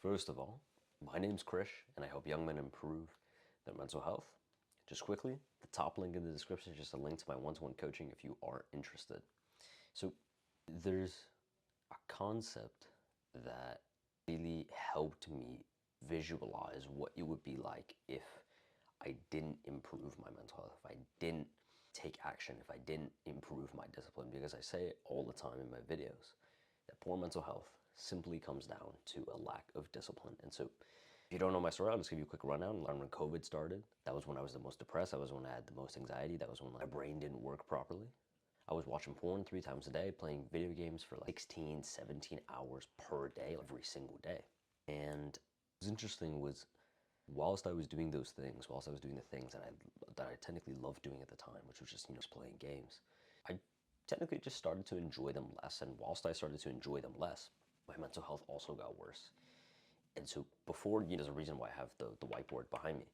First of all, my name's Krish, and I help young men improve their mental health. Just quickly, the top link in the description is just a link to my one-to-one coaching if you are interested. So there's a concept that really helped me visualize what it would be like if I didn't improve my mental health, if I didn't take action, if I didn't improve my discipline, because I say it all the time in my videos that poor mental health simply comes down to a lack of discipline. And so if you don't know my story, I'll just give you a quick rundown. When COVID started, that was when I was the most depressed. That was when I had the most anxiety. That was when my brain didn't work properly. I was watching porn 3 times a day, playing video games for like 16, 17 hours per day, every single day. And what was interesting was whilst I was doing those things, whilst I was doing the things that I technically loved doing at the time, which was just playing games, I technically just started to enjoy them less. And whilst I started to enjoy them less, my mental health also got worse. And so before, there's a reason why I have the whiteboard behind me.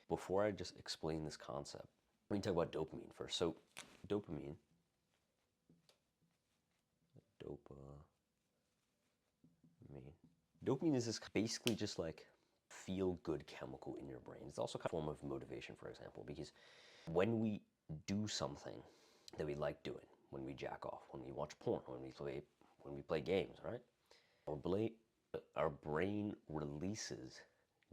Before I just explain this concept, let me talk about dopamine first. So dopamine, dopamine. Dopamine is this basically just like feel-good chemical in your brain. It's also a form of motivation, for example, because when we do something that we like doing, when we jack off, when we watch porn, when we play games, right? Our brain releases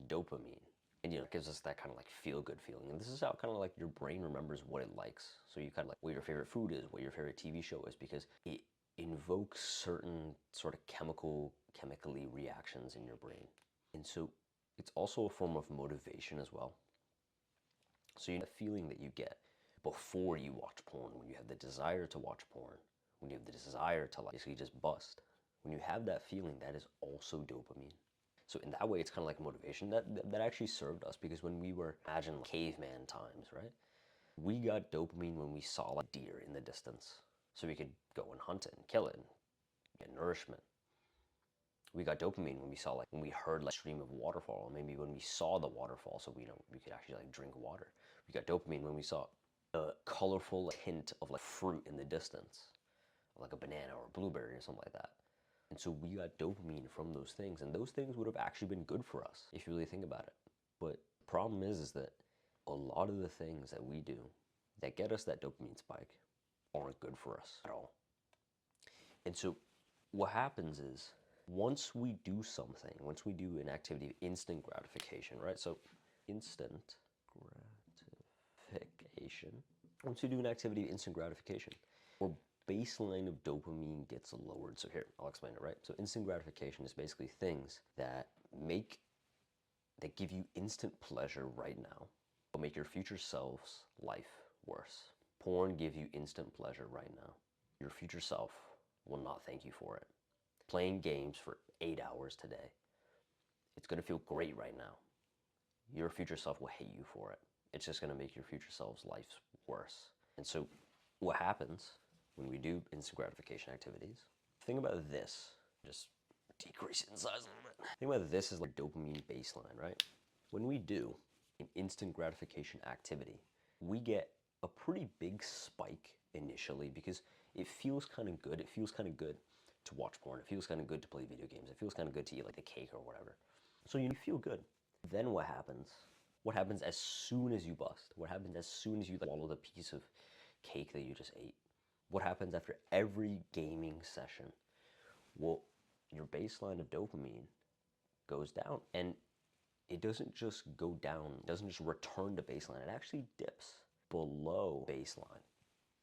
dopamine, and it gives us that kind of like feel-good feeling. And this is how kind of like your brain remembers what it likes. So you kind of like what your favorite food is, what your favorite TV show is, because it invokes certain sort of chemically reactions in your brain. And so it's also a form of motivation as well. So the feeling that you get before you watch porn, when you have the desire to watch porn, when you have the desire to like basically just bust, when you have that feeling, that is also dopamine. So in that way, it's kind of like motivation that actually served us, because when we were, imagine like caveman times, right? We got dopamine when we saw like deer in the distance. So we could go and hunt it and kill it and get nourishment. We got dopamine when we saw when we heard like stream of waterfall, or maybe when we saw the waterfall, so we could actually like drink water. We got dopamine when we saw a colorful hint of like fruit in the distance, like a banana or a blueberry or something like that. And so we got dopamine from those things, and those things would have actually been good for us if you really think about it. But the problem is that a lot of the things that we do that get us that dopamine spike aren't good for us at all. And so what happens is once we do something, once we do an activity of instant gratification, right? So instant gratification. Once you do an activity of instant gratification, our baseline of dopamine gets lowered. So here, I'll explain it, right? So instant gratification is basically things that give you instant pleasure right now, but make your future self's life worse. Porn gives you instant pleasure right now. Your future self will not thank you for it. Playing games for 8 hours today, it's gonna feel great right now. Your future self will hate you for it. It's just gonna make your future self's life worse. And so what happens when we do instant gratification activities, think about this, just decrease it in size a little bit. Think about this as like dopamine baseline, right? When we do an instant gratification activity, we get a pretty big spike initially because it feels kind of good. It feels kind of good to watch porn. It feels kind of good to play video games. It feels kind of good to eat like the cake or whatever. So you feel good. Then what happens? What happens as soon as you bust? What happens as soon as you swallow the piece of cake that you just ate? What happens after every gaming session? Well, your baseline of dopamine goes down, and it doesn't just go down, it doesn't just return to baseline, it actually dips below baseline.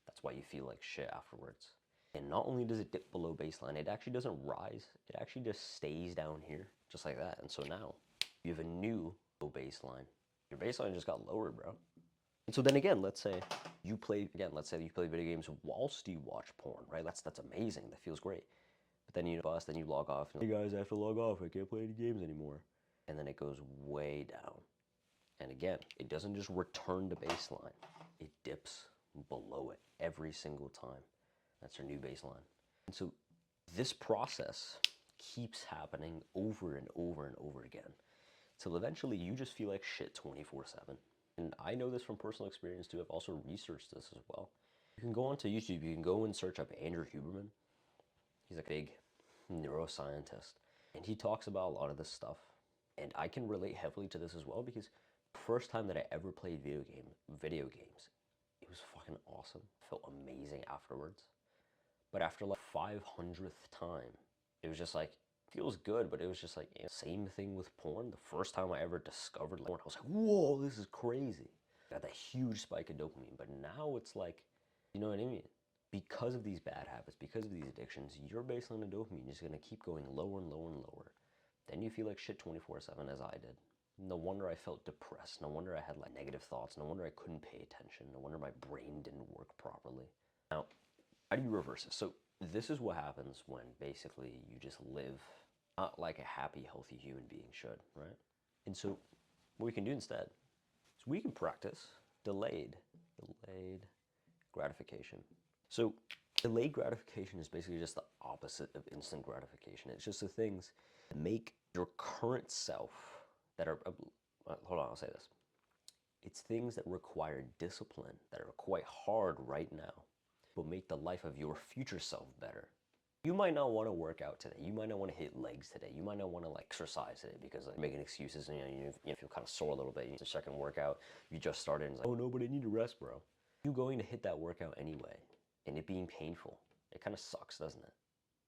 That's why you feel like shit afterwards. And not only does it dip below baseline, it actually doesn't rise, it actually just stays down here, just like that. And so now you have a new low baseline. Your baseline just got lowered, bro. And so then again, let's say you play video games whilst you watch porn, right? That's amazing, that feels great. But then you bust, then you log off. Hey guys, I have to log off, I can't play any games anymore. And then it goes way down. And again, it doesn't just return to baseline, it dips below it every single time. That's our new baseline. And so this process keeps happening over and over and over again, till eventually you just feel like shit 24/7. And I know this from personal experience too. I've also researched this as well. You can go onto YouTube, you can go and search up Andrew Huberman. He's like a big neuroscientist. And he talks about a lot of this stuff. And I can relate heavily to this as well because first time that I ever played video games, it was fucking awesome. Felt amazing afterwards. But after like 500th time, it was just like, feels good, but it was just like, same thing with porn. The first time I ever discovered porn, I was like, whoa, this is crazy. Got that huge spike of dopamine, but now it's like, you know what I mean? Because of these bad habits, because of these addictions, your baseline of dopamine is gonna keep going lower and lower and lower. Then you feel like shit 24/7 as I did. No wonder I felt depressed. No wonder I had like negative thoughts. No wonder I couldn't pay attention. No wonder my brain didn't work properly. Now, how do you reverse this? So this is what happens when basically you just live not like a happy, healthy human being should, right? And so what we can do instead is we can practice delayed gratification. So delayed gratification is basically just the opposite of instant gratification. It's just the things that make your current self that are, hold on, I'll say this. It's things that require discipline, that are quite hard right now, but make the life of your future self better. You might not want to work out today. You might not want to hit legs today. You might not want to like exercise today because like making excuses and you feel kind of sore a little bit. You need a second workout. You just started and it's like, oh no, but I need to rest, bro. You going to hit that workout anyway and it being painful. It kind of sucks, doesn't it?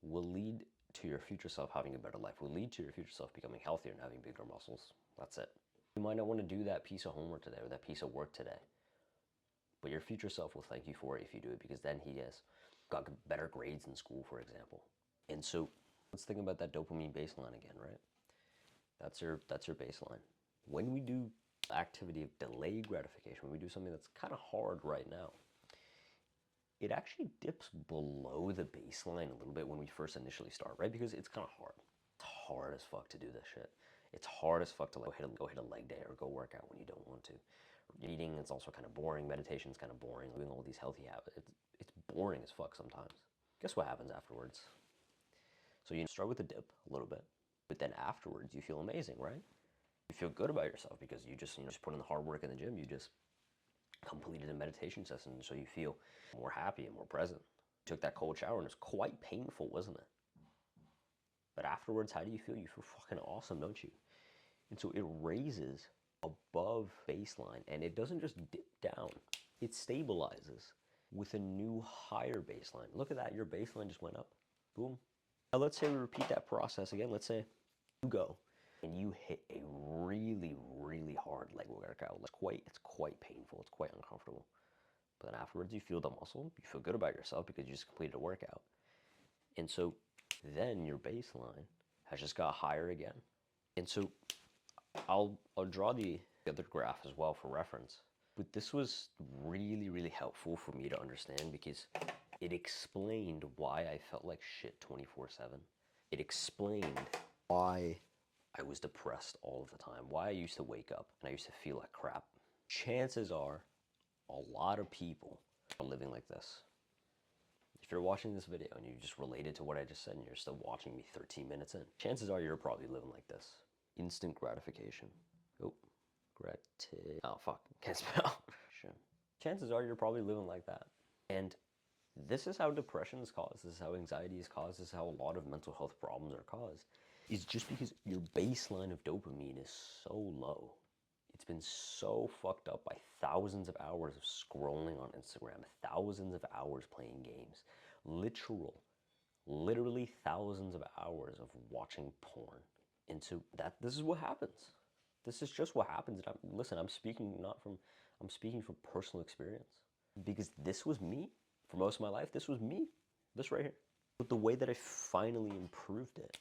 Will lead to your future self having a better life. Will lead to your future self becoming healthier and having bigger muscles. That's it. You might not want to do that piece of homework today or that piece of work today. But your future self will thank you for it if you do it because then he has got better grades in school, for example. And so let's think about that dopamine baseline again, right? That's your baseline. When we do activity of delayed gratification, when we do something that's kind of hard right now, it actually dips below the baseline a little bit when we first initially start, right? Because it's kind of hard. It's hard as fuck to do this shit. It's hard as fuck to like go hit a leg day or go work out when you don't want to. Eating is also kind of boring. Meditation is kind of boring. Doing all these healthy habits, it's boring as fuck sometimes. Guess what happens afterwards? So you start with a dip a little bit, but then afterwards you feel amazing, right? You feel good about yourself because you just put in the hard work in the gym. You just completed a meditation session, so you feel more happy and more present. You took that cold shower and it's quite painful, wasn't it? But afterwards, how do you feel? You feel fucking awesome, don't you? And so it raises above baseline and it doesn't just dip down, it stabilizes with a new higher baseline. Look at that, your baseline just went up. Boom. Now let's say we repeat that process again. Let's say you go and you hit a really, really hard leg workout. It's quite painful, it's quite uncomfortable. But then afterwards you feel the muscle, you feel good about yourself because you just completed a workout. And so then your baseline has just got higher again. And so I'll draw the other graph as well for reference. But this was really, really helpful for me to understand because it explained why I felt like shit 24/7. It explained why I was depressed all of the time, why I used to wake up and I used to feel like crap. Chances are a lot of people are living like this. If you're watching this video and you just related to what I just said and you're still watching me 13 minutes in, chances are you're probably living like this. Instant gratification. Oh, oh fuck, can't spell. Chances are you're probably living like that. And this is how depression is caused. This is how anxiety is caused. This is how a lot of mental health problems are caused. Is just because your baseline of dopamine is so low. It's been so fucked up by thousands of hours of scrolling on Instagram, thousands of hours playing games, literally thousands of hours of watching porn. And so this is what happens. This is just what happens. And listen, I'm speaking from personal experience because this was me for most of my life. This was me, this right here. But the way that I finally improved it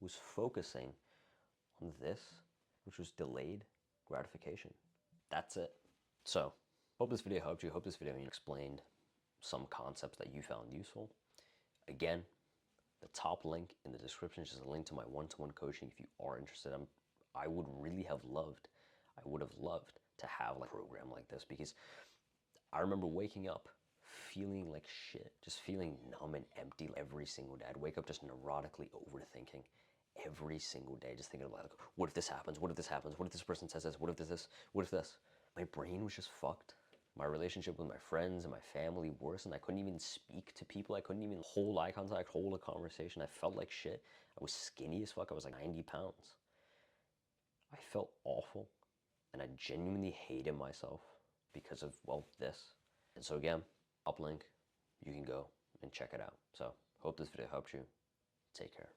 was focusing on this, which was delayed gratification. That's it. So, hope this video helped you. Hope this video explained some concepts that you found useful. Again, the top link in the description is just a link to my one-to-one coaching if you are interested. I would have loved to have like a program like this because I remember waking up feeling like shit, just feeling numb and empty every single day. I'd wake up just neurotically overthinking every single day, just thinking about like, what if this happens? What if this happens? What if this person says this? What if this? What if this? My brain was just fucked. My relationship with my friends and my family worsened. I couldn't even speak to people. I couldn't even hold eye contact, hold a conversation. I felt like shit. I was skinny as fuck. I was like 90 pounds. I felt awful, and I genuinely hated myself because of, well, this. And so again, uplink, you can go and check it out. So hope this video helped you. Take care.